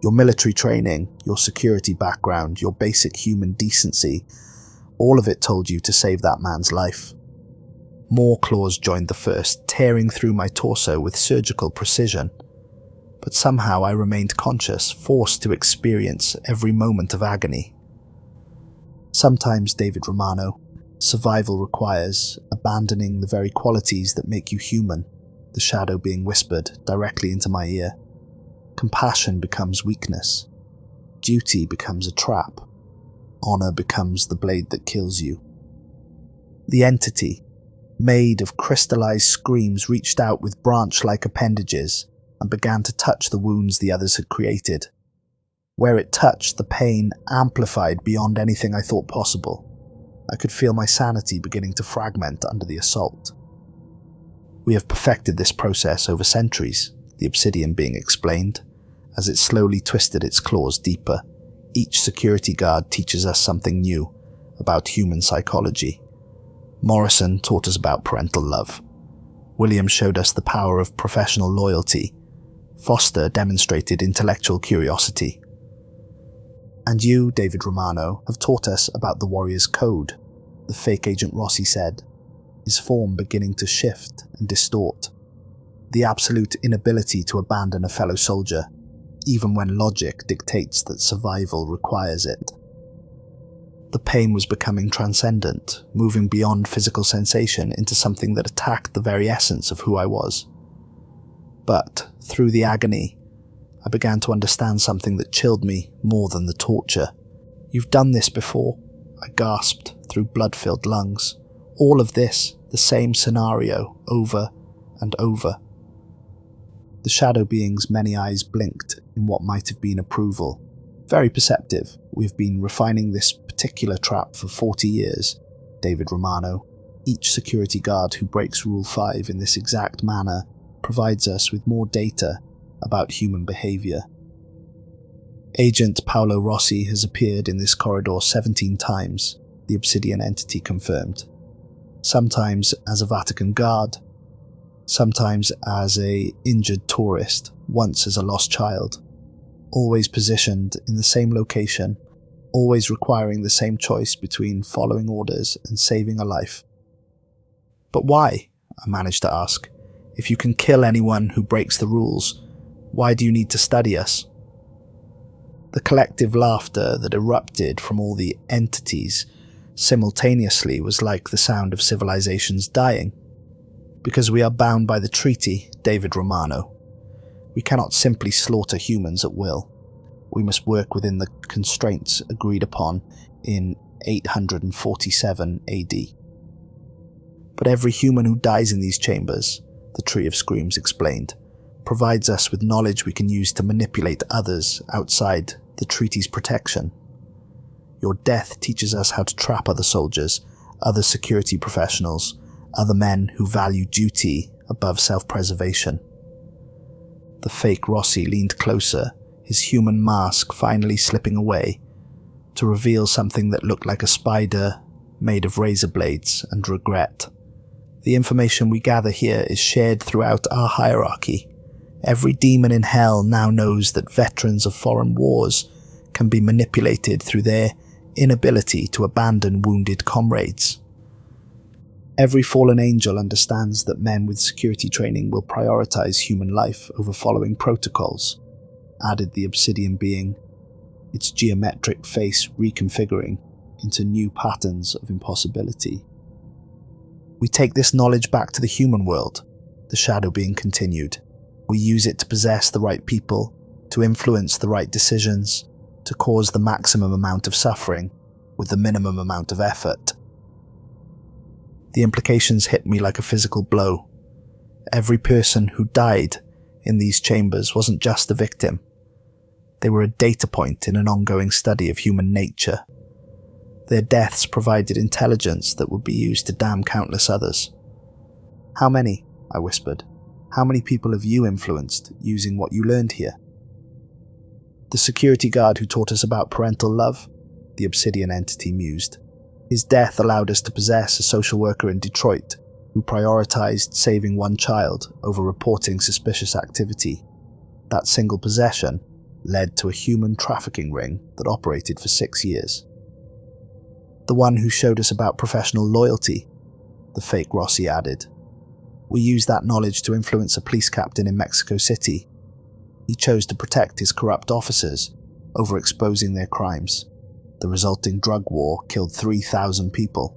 Your military training, your security background, your basic human decency, all of it told you to save that man's life. More claws joined the first, tearing through my torso with surgical precision. But somehow I remained conscious, forced to experience every moment of agony. Sometimes, David Romano, survival requires abandoning the very qualities that make you human, the shadow being whispered directly into my ear. Compassion becomes weakness. Duty becomes a trap. Honor becomes the blade that kills you. The entity, made of crystallized screams, reached out with branch-like appendages and began to touch the wounds the others had created. Where it touched, the pain amplified beyond anything I thought possible. I could feel my sanity beginning to fragment under the assault. We have perfected this process over centuries, the obsidian being explained, as it slowly twisted its claws deeper. Each security guard teaches us something new about human psychology. Morrison taught us about parental love. William showed us the power of professional loyalty. Foster demonstrated intellectual curiosity. And you, David Romano, have taught us about the warrior's code, the fake agent Rossi said, his form beginning to shift and distort. The absolute inability to abandon a fellow soldier, even when logic dictates that survival requires it. The pain was becoming transcendent, moving beyond physical sensation into something that attacked the very essence of who I was. But, through the agony, I began to understand something that chilled me more than the torture. "You've done this before," I gasped through blood-filled lungs. All of this, the same scenario, over and over. The shadow being's many eyes blinked in what might have been approval. Very perceptive. We've been refining this particular trap for 40 years, David Romano. Each security guard who breaks Rule 5 in this exact manner provides us with more data about human behavior. Agent Paolo Rossi has appeared in this corridor 17 times, the Obsidian entity confirmed. Sometimes as a Vatican guard, sometimes as an injured tourist, once as a lost child. Always positioned in the same location, always requiring the same choice between following orders and saving a life. But why? I managed to ask. If you can kill anyone who breaks the rules, why do you need to study us? The collective laughter that erupted from all the entities simultaneously was like the sound of civilizations dying. Because we are bound by the treaty, David Romano. We cannot simply slaughter humans at will. We must work within the constraints agreed upon in 847 AD. But every human who dies in these chambers, the Tree of Screams explained, provides us with knowledge we can use to manipulate others outside the treaty's protection. Your death teaches us how to trap other soldiers, other security professionals, other men who value duty above self-preservation. The fake Rossi leaned closer, his human mask finally slipping away, to reveal something that looked like a spider made of razor blades and regret. The information we gather here is shared throughout our hierarchy. Every demon in hell now knows that veterans of foreign wars can be manipulated through their inability to abandon wounded comrades. Every fallen angel understands that men with security training will prioritize human life over following protocols, added the obsidian being, its geometric face reconfiguring into new patterns of impossibility. We take this knowledge back to the human world, the shadow being continued. We use it to possess the right people, to influence the right decisions, to cause the maximum amount of suffering with the minimum amount of effort. The implications hit me like a physical blow. Every person who died in these chambers wasn't just a victim. They were a data point in an ongoing study of human nature. Their deaths provided intelligence that would be used to damn countless others. How many? I whispered. How many people have you influenced using what you learned here? The security guard who taught us about parental love, the obsidian entity mused. His death allowed us to possess a social worker in Detroit who prioritized saving one child over reporting suspicious activity. That single possession led to a human trafficking ring that operated for 6 years. The one who showed us about professional loyalty, the fake Rossi added. We used that knowledge to influence a police captain in Mexico City. He chose to protect his corrupt officers over exposing their crimes. The resulting drug war killed 3,000 people.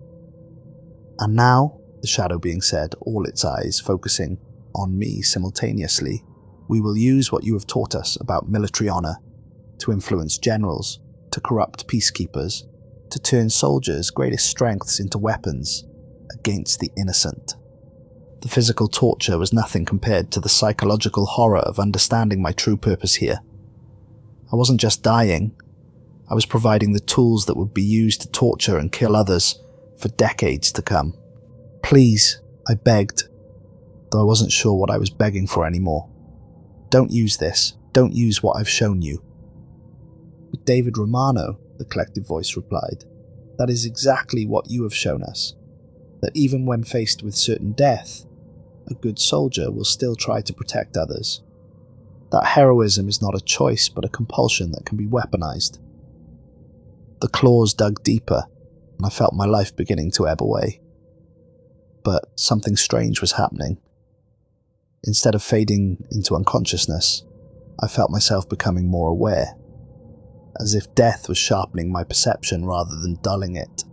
And now, the shadow being said, all its eyes focusing on me simultaneously, we will use what you have taught us about military honor to influence generals, to corrupt peacekeepers, to turn soldiers' greatest strengths into weapons against the innocent. The physical torture was nothing compared to the psychological horror of understanding my true purpose here. I wasn't just dying, I was providing the tools that would be used to torture and kill others for decades to come. Please, I begged, though I wasn't sure what I was begging for anymore. Don't use this, don't use what I've shown you. But David Romano, the collective voice replied, that is exactly what you have shown us. That even when faced with certain death, a good soldier will still try to protect others. That heroism is not a choice but a compulsion that can be weaponized. The claws dug deeper, and I felt my life beginning to ebb away. But something strange was happening. Instead of fading into unconsciousness, I felt myself becoming more aware, as if death was sharpening my perception rather than dulling it.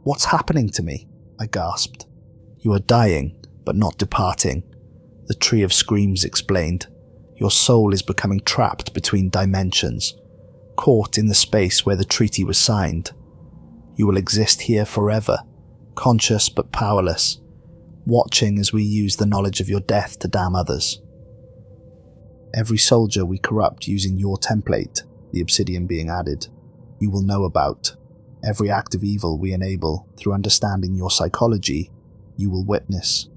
What's happening to me? I gasped. You are dying, but not departing, the Tree of Screams explained. Your soul is becoming trapped between dimensions, caught in the space where the treaty was signed. You will exist here forever, conscious but powerless, watching as we use the knowledge of your death to damn others. Every soldier we corrupt using your template, the obsidian being added, you will know about. Every act of evil we enable through understanding your psychology, you will witness.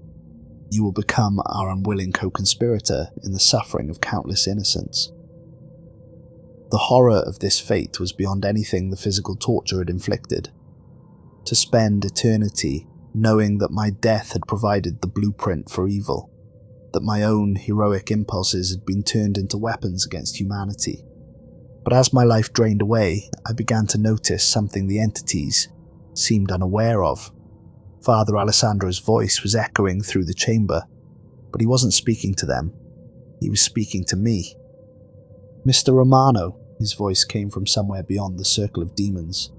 You will become our unwilling co-conspirator in the suffering of countless innocents. The horror of this fate was beyond anything the physical torture had inflicted. To spend eternity knowing that my death had provided the blueprint for evil, that my own heroic impulses had been turned into weapons against humanity. But as my life drained away, I began to notice something the entities seemed unaware of. Father Alessandro's voice was echoing through the chamber, but he wasn't speaking to them. He was speaking to me. Mr. Romano, his voice came from somewhere beyond the circle of demons.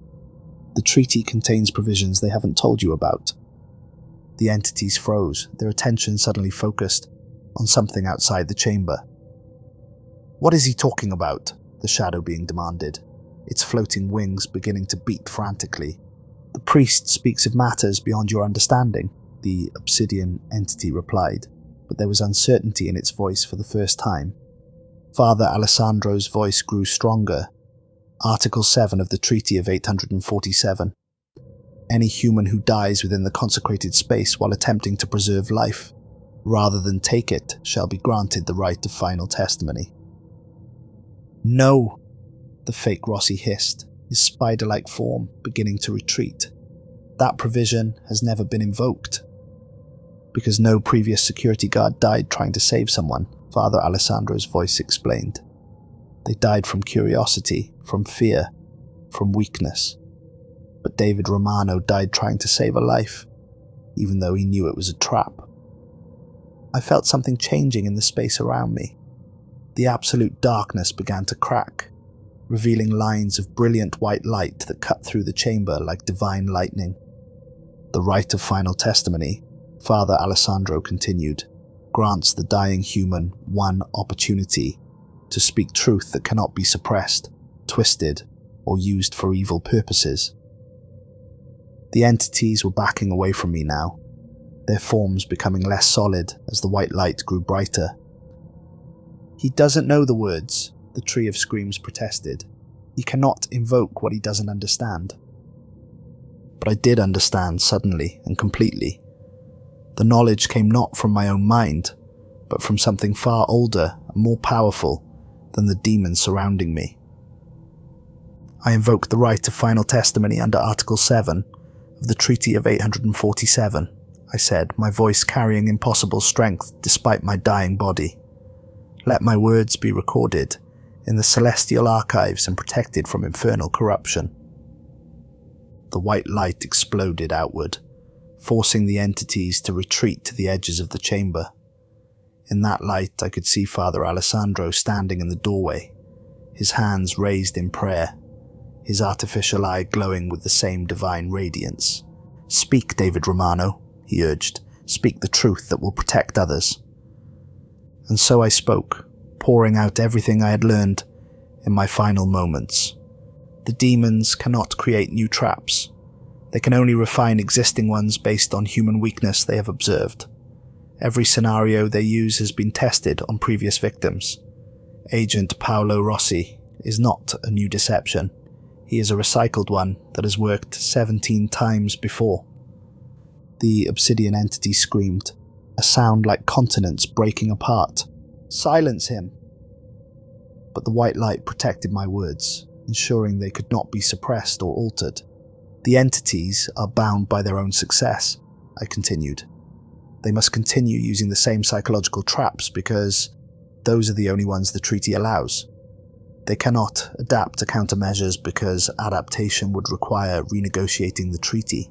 The treaty contains provisions they haven't told you about. The entities froze, their attention suddenly focused on something outside the chamber. What is he talking about? The shadow being demanded, its floating wings beginning to beat frantically. The priest speaks of matters beyond your understanding, the obsidian entity replied, but there was uncertainty in its voice for the first time. Father Alessandro's voice grew stronger. Article 7 of the Treaty of 847. Any human who dies within the consecrated space while attempting to preserve life, rather than take it, shall be granted the right of final testimony. No, the fake Rossi hissed, his spider-like form beginning to retreat. That provision has never been invoked. Because no previous security guard died trying to save someone, Father Alessandro's voice explained. They died from curiosity, from fear, from weakness. But David Romano died trying to save a life, even though he knew it was a trap. I felt something changing in the space around me. The absolute darkness began to crack, revealing lines of brilliant white light that cut through the chamber like divine lightning. The right of final testimony, Father Alessandro continued, grants the dying human one opportunity to speak truth that cannot be suppressed, twisted, or used for evil purposes. The entities were backing away from me now, their forms becoming less solid as the white light grew brighter. He doesn't know the words, the Tree of Screams protested. He cannot invoke what he doesn't understand. But I did understand suddenly and completely. The knowledge came not from my own mind, but from something far older and more powerful than the demons surrounding me. I invoked the right of final testimony under Article 7 of the Treaty of 847, I said, my voice carrying impossible strength despite my dying body. Let my words be recorded in the celestial archives and protected from infernal corruption. The white light exploded outward, forcing the entities to retreat to the edges of the chamber. In that light I could see Father Alessandro standing in the doorway, his hands raised in prayer, his artificial eye glowing with the same divine radiance. Speak, David Romano, he urged. Speak the truth that will protect others. And so I spoke, pouring out everything I had learned in my final moments. The demons cannot create new traps. They can only refine existing ones based on human weakness they have observed. Every scenario they use has been tested on previous victims. Agent Paolo Rossi is not a new deception. He is a recycled one that has worked 17 times before. The obsidian entity screamed, a sound like continents breaking apart. Silence him! But the white light protected my words, ensuring they could not be suppressed or altered. The entities are bound by their own success, I continued. They must continue using the same psychological traps because those are the only ones the treaty allows. They cannot adapt to countermeasures because adaptation would require renegotiating the treaty.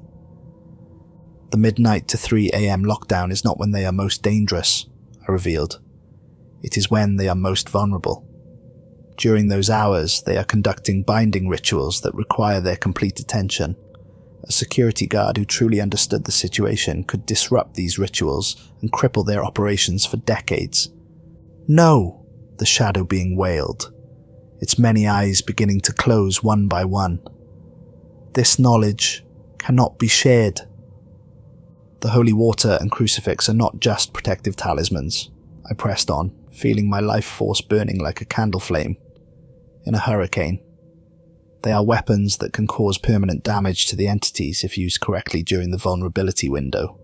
The midnight to 3 a.m. lockdown is not when they are most dangerous, I revealed. It is when they are most vulnerable. During those hours, they are conducting binding rituals that require their complete attention. A security guard who truly understood the situation could disrupt these rituals and cripple their operations for decades. No, the shadow being wailed, its many eyes beginning to close one by one. This knowledge cannot be shared. The holy water and crucifix are not just protective talismans, I pressed on, feeling my life force burning like a candle flame in a hurricane. They are weapons that can cause permanent damage to the entities if used correctly during the vulnerability window.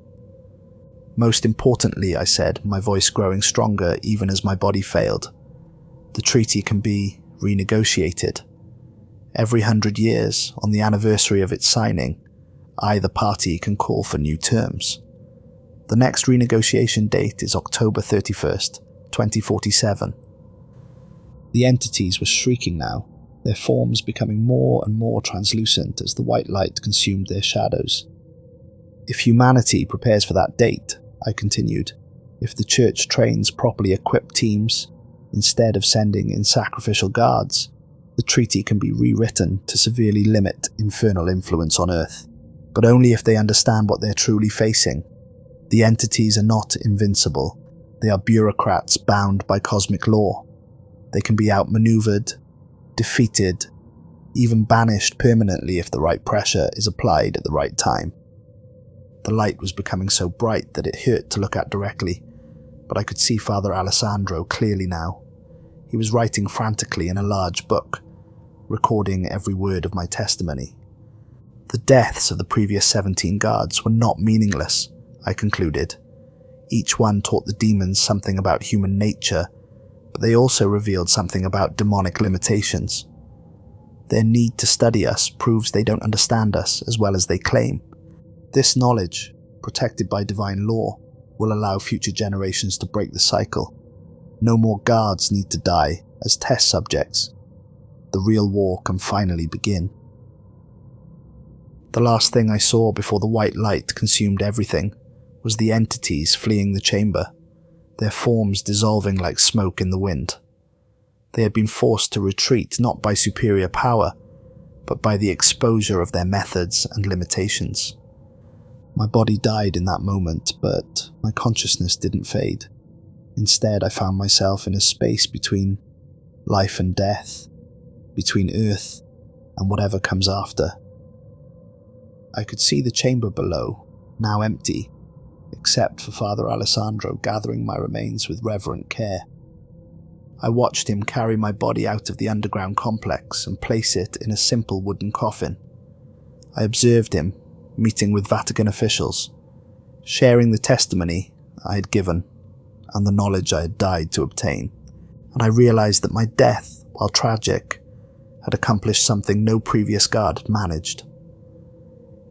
Most importantly, I said, my voice growing stronger even as my body failed, the treaty can be renegotiated. Every 100 years, on the anniversary of its signing, either party can call for new terms. The next renegotiation date is October 31st, 2047. The entities were shrieking now, their forms becoming more and more translucent as the white light consumed their shadows. If humanity prepares for that date, I continued, if the church trains properly equipped teams, instead of sending in sacrificial guards, the treaty can be rewritten to severely limit infernal influence on Earth. But only if they understand what they're truly facing. The entities are not invincible. They are bureaucrats bound by cosmic law. They can be outmaneuvered, defeated, even banished permanently if the right pressure is applied at the right time. The light was becoming so bright that it hurt to look at directly, but I could see Father Alessandro clearly now. He was writing frantically in a large book, recording every word of my testimony. The deaths of the previous 17 guards were not meaningless, I concluded. Each one taught the demons something about human nature, but they also revealed something about demonic limitations. Their need to study us proves they don't understand us as well as they claim. This knowledge, protected by divine law, will allow future generations to break the cycle. No more guards need to die as test subjects. The real war can finally begin. The last thing I saw before the white light consumed everything was the entities fleeing the chamber, their forms dissolving like smoke in the wind. They had been forced to retreat not by superior power, but by the exposure of their methods and limitations. My body died in that moment, but my consciousness didn't fade. Instead, I found myself in a space between life and death, between Earth and whatever comes after. I could see the chamber below, now empty, except for Father Alessandro gathering my remains with reverent care. I watched him carry my body out of the underground complex and place it in a simple wooden coffin. I observed him, meeting with Vatican officials, sharing the testimony I had given and the knowledge I had died to obtain, and I realized that my death, while tragic, had accomplished something no previous guard had managed.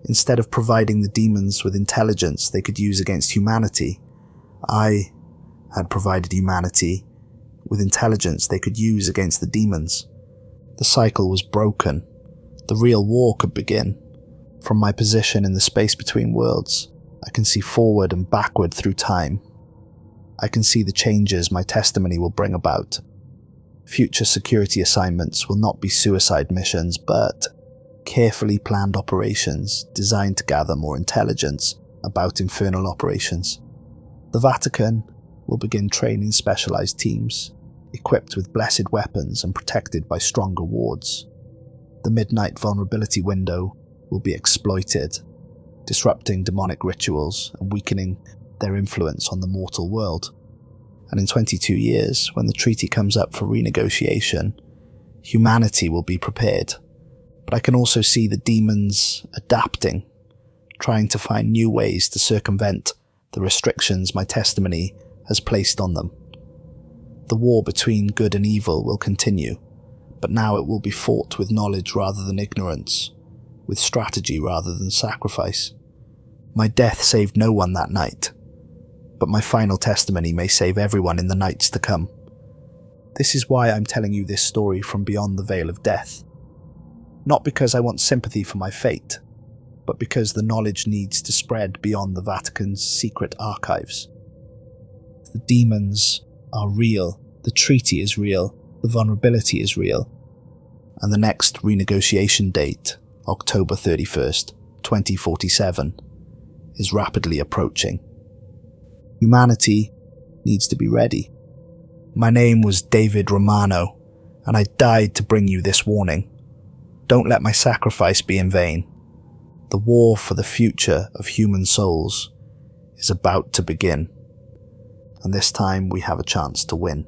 Instead of providing the demons with intelligence they could use against humanity, I had provided humanity with intelligence they could use against the demons. The cycle was broken. The real war could begin. From my position in the space between worlds, I can see forward and backward through time. I can see the changes my testimony will bring about. Future security assignments will not be suicide missions, but carefully planned operations designed to gather more intelligence about infernal operations. The Vatican will begin training specialized teams, equipped with blessed weapons and protected by stronger wards. The midnight vulnerability window will be exploited, disrupting demonic rituals and weakening their influence on the mortal world. And in 22 years, when the treaty comes up for renegotiation, humanity will be prepared. But I can also see the demons adapting, trying to find new ways to circumvent the restrictions my testimony has placed on them. The war between good and evil will continue, but now it will be fought with knowledge rather than ignorance, with strategy rather than sacrifice. My death saved no one that night, but my final testimony may save everyone in the nights to come. This is why I'm telling you this story from beyond the veil of death. Not because I want sympathy for my fate, but because the knowledge needs to spread beyond the Vatican's secret archives. The demons are real, the treaty is real, the vulnerability is real, and the next renegotiation date, October 31st, 2047, is rapidly approaching. Humanity needs to be ready. My name was David Romano, and I died to bring you this warning. Don't let my sacrifice be in vain. The war for the future of human souls is about to begin, and this time we have a chance to win.